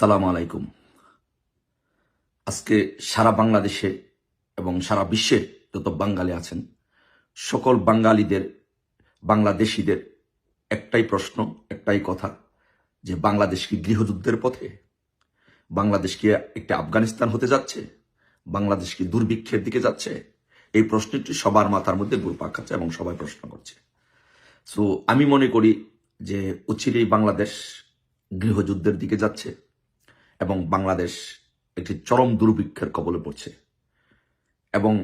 আসসালামু আলাইকুম। আজকে সারা বাংলাদেশে এবং সারা বিশ্বে যত বাঙালি আছেন সকল বাঙালিদের, বাংলাদেশিদের একটাই প্রশ্ন, একটাই কথা, যে বাংলাদেশ কি গৃহযুদ্ধের পথে? বাংলাদেশ কি একটা আফগানিস্তান হতে যাচ্ছে? বাংলাদেশ কি দুর্ভিক্ষের দিকে যাচ্ছে? এই প্রশ্নটি সবার মাথার মধ্যে ঘুরপাক খাচ্ছে এবং সবাই প্রশ্ন করছে। সো আমি মনে করি যে অচিরেই বাংলাদেশ গৃহযুদ্ধের দিকে যাচ্ছে এবং বাংলাদেশ একটি চরম দুর্ভিক্ষের কবলে পড়ছে। এবং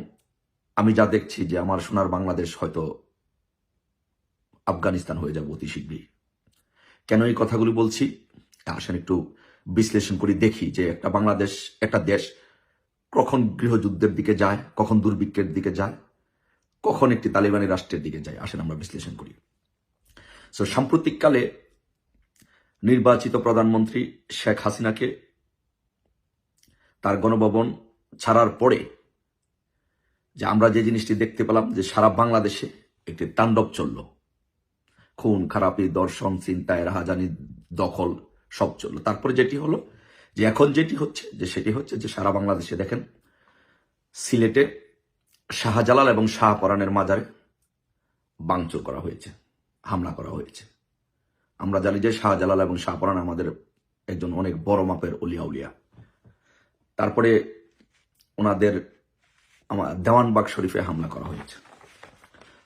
আমি যা দেখছি যে আমার সোনার বাংলাদেশ হয়তো আফগানিস্তান হয়ে যাবে অতি শীঘ্রই। কেন এই কথাগুলি বলছি আসেন একটু বিশ্লেষণ করি, দেখি যে একটা বাংলাদেশ, একটা দেশ কখন গৃহযুদ্ধের দিকে যায়, কখন দুর্ভিক্ষের দিকে যায়, কখন একটি তালিবানি রাষ্ট্রের দিকে যায়। আসেন আমরা বিশ্লেষণ করি। সো সাম্প্রতিককালে নির্বাচিত প্রধানমন্ত্রী শেখ হাসিনাকে তার গণভবন ছাড়ার পরে যে আমরা যে জিনিসটি দেখতে পেলাম, যে সারা বাংলাদেশে একটি তাণ্ডব চলল, খুন খারাপি, দর্শন, চিন্তায়, রাহাজানি, দখল সব চললো। তারপরে যেটি হলো যে এখন যেটি হচ্ছে যে সেটি হচ্ছে যে সারা বাংলাদেশে দেখেন সিলেটে শাহজালাল এবং শাহপরানের মাজারে ভাঙচুর করা হয়েছে, হামলা করা হয়েছে। আমরা জানি যে শাহজালাল এবং শাহপরান আমাদের একজন অনেক বড় মাপের অলিয়া উলিয়া। তারপরে ওনাদের আমার দেওয়ানবাগ শরীফে হামলা করা হয়েছে।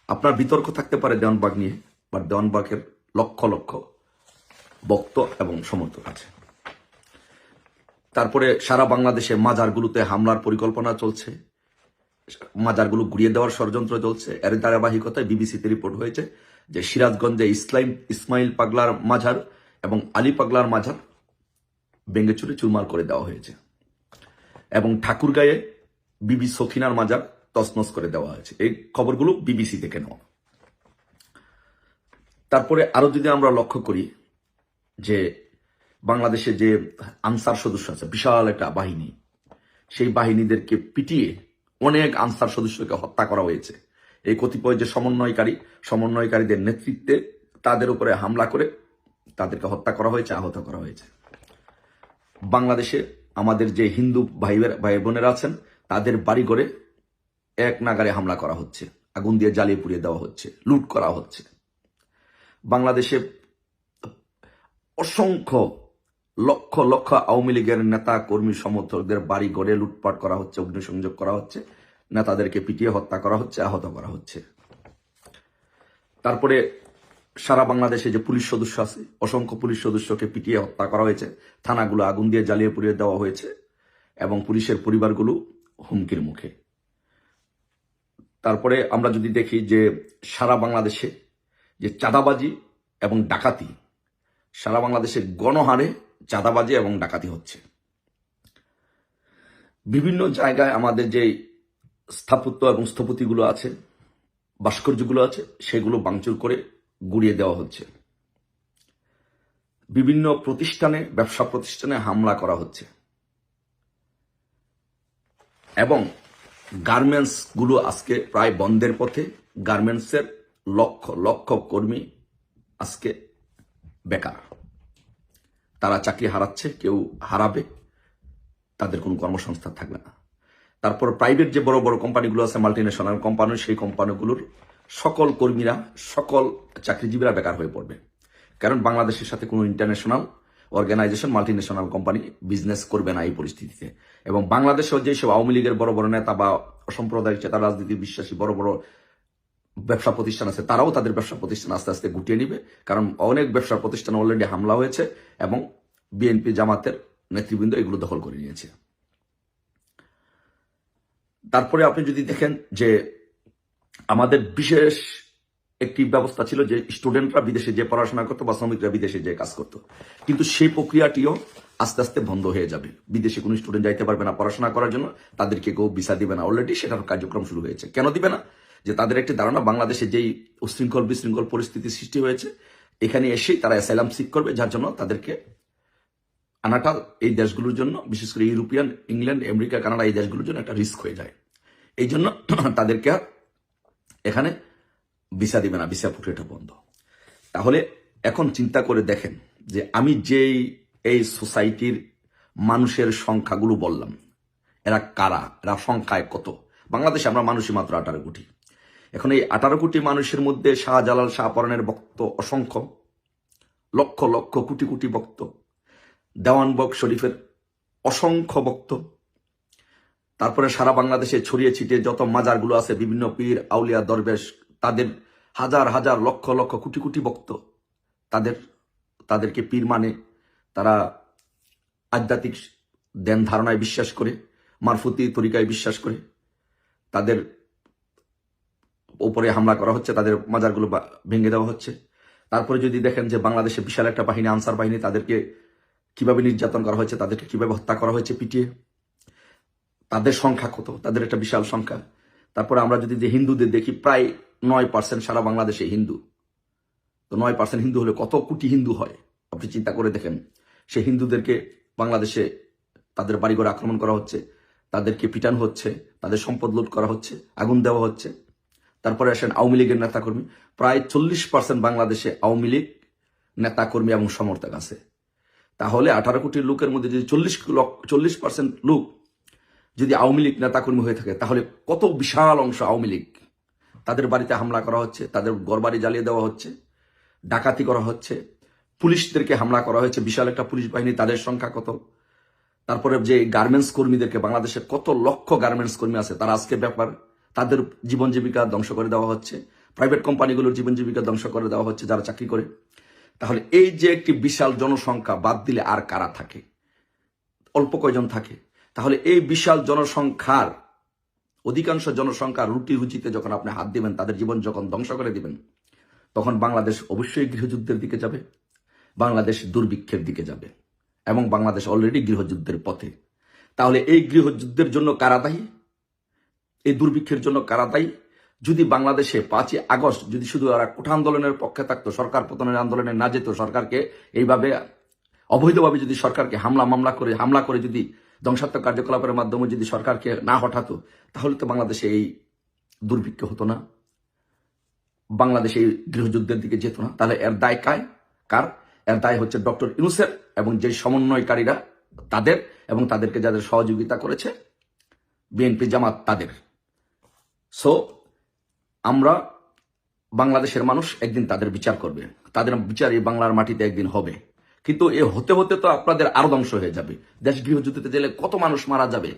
আপনার বিতর্ক থাকতে পারে দেওয়ানবাগ নিয়ে, বা দেওয়ানবাগের লক্ষ লক্ষ ভক্ত এবং সমর্থক আছে। তারপরে সারা বাংলাদেশে মাজারগুলোতে হামলার পরিকল্পনা চলছে, মাজারগুলো গুড়িয়ে দেওয়ার ষড়যন্ত্র চলছে। এর ধারাবাহিকতায় বিবিসিতে রিপোর্ট হয়েছে যে সিরাজগঞ্জে ইসমাইল পাগলার মাজার এবং আলী পাগলার মাজার ভেঙে চুরে চুরমার করে দেওয়া হয়েছে এবং ঠাকুরগাঁয়ে বিবি সখিনার মাজার তছনছ করে দেওয়া হয়েছে। এই খবরগুলো বিবিসি থেকে নেওয়া। তারপরে আরো যদি আমরা লক্ষ্য করি যে বাংলাদেশে যে আনসার সদস্য আছে, বিশাল একটা বাহিনী, সেই বাহিনীদেরকে পিটিয়ে অনেক আনসার সদস্যকে হত্যা করা হয়েছে। এই কতিপয় যে সমন্বয়কারীদের নেতৃত্বে তাদের উপরে হামলা করে তাদেরকে হত্যা করা হয়েছে, আহত করা হয়েছে। বাংলাদেশে আমাদের যে হিন্দু ভাই বোনেরা আছেন তাদের বাড়িঘরে এক নাগারে হামলা করা হচ্ছে, আগুন দিয়ে জ্বালিয়ে পুড়িয়ে দেওয়া হচ্ছে, লুট করা হচ্ছে। বাংলাদেশে অসংখ্য লক্ষ লক্ষ আওয়ামী লীগের নেতা কর্মী সমর্থকদের বাড়ি ঘরে লুটপাট করা হচ্ছে, অগ্নিসংযোগ করা হচ্ছে, নেতাদেরকে পিটিয়ে হত্যা করা হচ্ছে, আহত করা হচ্ছে। তারপরে সারা বাংলাদেশে যে পুলিশ সদস্য আছে, অসংখ্য পুলিশ সদস্যকে পিটিয়ে হত্যা করা হয়েছে, থানাগুলো আগুন দিয়ে জ্বালিয়ে পুড়িয়ে দেওয়া হয়েছে এবং পুলিশের পরিবারগুলো হুমকির মুখে। তারপরে আমরা যদি দেখি যে সারা বাংলাদেশে যে চাঁদাবাজি এবং ডাকাতি, সারা বাংলাদেশে গণহারে চাঁদাবাজি এবং ডাকাতি হচ্ছে। বিভিন্ন জায়গায় আমাদের যে স্থাপত্য এবং স্থপতিগুলো আছে, ভাস্কর্যগুলো আছে, সেগুলো ভাঙচুর করে গুড়িয়ে দেওয়া হচ্ছে। বিভিন্ন প্রতিষ্ঠানে, ব্যবসা প্রতিষ্ঠানে হামলা করা হচ্ছে এবং গার্মেন্টস গুলো আজকে প্রায় বন্ধের পথে। গার্মেন্টসের লক্ষ লক্ষ কর্মী আজকে বেকার, তারা চাকরি হারাচ্ছে, কেউ হারাবে, তাদের কোনো কর্মসংস্থান থাকবে না। তারপর প্রাইভেট যে বড় বড় কোম্পানিগুলো আছে, মাল্টিন্যাশনাল কোম্পানি, সেই কোম্পানিগুলোর সকল কর্মীরা, সকল চাকরিজীবীরা বেকার হয়ে পড়বে। কারণ বাংলাদেশের সাথে কোনো international organization, multinational company business করবে না এই পরিস্থিতিতে। এবং বাংলাদেশেও যেসব আওয়ামী লীগের বড় বড় নেতা বা অসাম্প্রদায়িক চেতা রাজনীতি বিশ্বাসী বড় বড় ব্যবসা প্রতিষ্ঠান আছে, তারাও তাদের ব্যবসা প্রতিষ্ঠান আস্তে আস্তে গুটিয়ে নিবে। কারণ অনেক ব্যবসা প্রতিষ্ঠান অলরেডি হামলা হয়েছে এবং বিএনপি জামাতের নেতৃবৃন্দ এগুলো দখল করে নিয়েছে। তারপরে আপনি যদি দেখেন যে আমাদের বিশেষ একটি ব্যবস্থা ছিল যে স্টুডেন্টরা বিদেশে যে পড়াশোনা করতো বা শ্রমিকরা বিদেশে যে কাজ করতো, কিন্তু সেই প্রক্রিয়াটিও আস্তে আস্তে বন্ধ হয়ে যাবে। বিদেশে কোনো স্টুডেন্ট যাইতে পারবে না পড়াশোনা করার জন্য, তাদেরকে কেউ ভিসা দিবে না। অলরেডি সেটার কার্যক্রম শুরু হয়েছে। কেন দিবে না? যে তাদের একটি ধারণা, বাংলাদেশে যেই উশৃঙ্খল বিশৃঙ্খল পরিস্থিতি সৃষ্টি হয়েছে, এখানে এসেই তারা অ্যাসাইলাম সিক করবে, যার জন্য তাদেরকে আনাটা এই দেশগুলোর জন্য, বিশেষ করে ইউরোপিয়ান, ইংল্যান্ড, আমেরিকা, কানাডা, এই দেশগুলোর জন্য একটা রিস্ক হয়ে যায়। এই জন্য তাদেরকে আর এখানে ভিসা দিবে না, ভিসা প্রক্রিয়াটা বন্ধ। তাহলে এখন চিন্তা করে দেখেন যে আমি যেই এই সোসাইটির মানুষের সংখ্যাগুলো বললাম, এরা কারা, এরা সংখ্যায় কত? বাংলাদেশে আমরা মানুষই মাত্র 18 কোটি। এখন এই 18 কোটি মানুষের মধ্যে শাহজালাল শাহপরানের ভক্ত অসংখ্য, লক্ষ লক্ষ কোটি কোটি ভক্ত, দেওয়ানবগ শরীফের অসংখ্য ভক্ত, তারপরে সারা বাংলাদেশে ছড়িয়ে ছিটিয়ে যত মাজারগুলো আছে, বিভিন্ন পীর আউলিয়া দরবেশ, তাদের হাজার হাজার লক্ষ লক্ষ কোটি কোটি ভক্ত, তাদেরকে পীর মানে তারা আধ্যাত্মিক ধ্যান ধারণায় বিশ্বাস করে, মারফতি তরিকায় বিশ্বাস করে, তাদের উপরে হামলা করা হচ্ছে, তাদের মাজারগুলো ভেঙে দেওয়া হচ্ছে। তারপরে যদি দেখেন যে বাংলাদেশে বিশাল একটা বাহিনী, আনসার বাহিনী, তাদেরকে কিভাবে নির্যাতন করা হয়েছে, তাদেরকে কিভাবে হত্যা করা হয়েছে পিটিয়ে, তাদের সংখ্যা কত, তাদের একটা বিশাল সংখ্যা। তারপরে আমরা যদি যে হিন্দুদের দেখি, প্রায় 9% সারা বাংলাদেশে হিন্দু। তো 9% হিন্দু হলে কত কোটি হিন্দু হয় আপনি চিন্তা করে দেখেন। সেই হিন্দুদেরকে বাংলাদেশে তাদের বাড়িঘর আক্রমণ করা হচ্ছে, তাদেরকে পিটানো হচ্ছে, তাদের সম্পদ লুট করা হচ্ছে, আগুন দেওয়া হচ্ছে। তারপরে আসেন আওয়ামী লীগের নেতাকর্মী, প্রায় 40% বাংলাদেশে আওয়ামী লীগ নেতাকর্মী এবং সমর্থক আছে। তাহলে 18 কোটি লোকের মধ্যে যদি 40% লোক যদি আওয়ামী লীগ নেতাকর্মী হয়ে থাকে, তাহলে কত বিশাল অংশ আওয়ামী লীগ। তাদের বাড়িতে হামলা করা হচ্ছে, তাদের ঘরবাড়ি জ্বালিয়ে দেওয়া হচ্ছে, ডাকাতি করা হচ্ছে, পুলিশদেরকে হামলা করা হয়েছে, বিশাল একটা পুলিশ বাহিনী, তাদের সংখ্যা কত। তারপরে যে গার্মেন্টস কর্মীদেরকে, বাংলাদেশে কত লক্ষ গার্মেন্টস কর্মী আছে, তারা আজকে ব্যাপার, তাদের জীবন জীবিকা ধ্বংস করে দেওয়া হচ্ছে, প্রাইভেট কোম্পানিগুলোর জীবন জীবিকা ধ্বংস করে দেওয়া হচ্ছে যারা চাকরি করে। তাহলে এই যে একটি বিশাল জনসংখ্যা বাদ দিলে আর কারা থাকে? অল্প কয়জন থাকে। তাহলে এই বিশাল জনসংখ্যার অধিকাংশ জনসংখ্যা রুটি রুচিতে যখন আপনি হাত দিবেন, তাদের জীবন যখন ধ্বংস করে দিবেন, তখন বাংলাদেশ অবশ্যই গৃহযুদ্ধের দিকে যাবে, বাংলাদেশ দুর্ভিক্ষের দিকে যাবে, এবং বাংলাদেশ অলরেডি গৃহযুদ্ধের পথে। তাহলে এই গৃহযুদ্ধের জন্য কারা দায়ী? এই দুর্ভিক্ষের জন্য কারা দায়ী? যদি বাংলাদেশে 5ই আগস্ট যদি শুধু ওরা কোঠা আন্দোলনের পক্ষে থাকতো, সরকার পতনের আন্দোলনে না যেত, সরকারকে এইভাবে অবৈধভাবে যদি সরকারকে হামলা করে যদি ধ্বংসাত্মক কার্যকলাপের মাধ্যমে যদি সরকারকে না হঠাতো, তাহলে তো বাংলাদেশে এই দুর্ভিক্ষ হতো না, বাংলাদেশ এই গৃহযুদ্ধের দিকে যেত না। তাহলে এর দায় কার? এর দায় হচ্ছে ডক্টর ইউনূসের এবং যে সমন্বয়কারীরা তাদের, এবং তাদেরকে যাদের সহযোগিতা করেছে বিএনপি জামাত তাদের। সো আমরা বাংলাদেশের মানুষ একদিন তাদের বিচার করবে, তাদের বিচার এই বাংলার মাটিতে একদিন হবে। কিন্তু এ হতে হতে তো আপনাদের আরো ধ্বংস হয়ে যাবে। দেশ গৃহযুদ্ধে গেলে কত মানুষ মারা যাবে,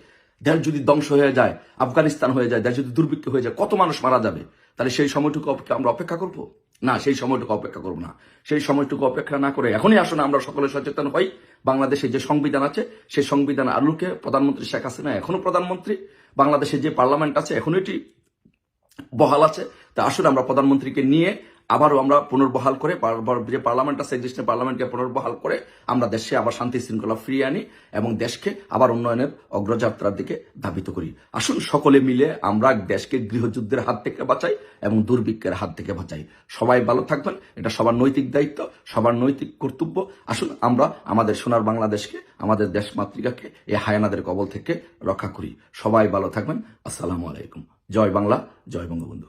দেশ যদি ধ্বংস হয়ে যায়, আফগানিস্তান হয়ে যায়, দেশ যদি দুর্ভিক্ষ হয়ে যায়, কত মানুষ মারা যাবে। তাহলে সেই সময়টুকু আমরা অপেক্ষা করব না? সেই সময়টুকু অপেক্ষা করব না। সেই সময়টুকু অপেক্ষা না করে এখনই আসুন আমরা সকলে সচেতন হই। বাংলাদেশে যে সংবিধান আছে, সেই সংবিধান আলোকে প্রধানমন্ত্রী শেখ হাসিনা এখনো প্রধানমন্ত্রী, বাংলাদেশে যে পার্লামেন্ট আছে এখনো এটি বহাল আছে। তা আসলে আমরা প্রধানমন্ত্রীকে নিয়ে আবারও আমরা পুনর্বহাল করে, যে পার্লামেন্ট আছে এক্সিস্টিং পার্লামেন্টকে পুনর্বহাল করে আমরা দেশে আবার শান্তি শৃঙ্খলা ফিরিয়ে আনি এবং দেশকে আবার উন্নয়নের অগ্রযাত্রার দিকে ধাবিত করি। আসুন সকলে মিলে আমরা দেশকে গৃহযুদ্ধের হাত থেকে বাঁচাই এবং দুর্ভিক্ষের হাত থেকে বাঁচাই। সবাই ভালো থাকবেন, এটা সবার নৈতিক দায়িত্ব, সবার নৈতিক কর্তব্য। আসুন আমরা আমাদের সোনার বাংলাদেশকে, আমাদের দেশ মাতৃকাকে এই হায়ানাদের কবল থেকে রক্ষা করি। সবাই ভালো থাকবেন। আসসালামু আলাইকুম। জয় বাংলা, জয় বঙ্গবন্ধু।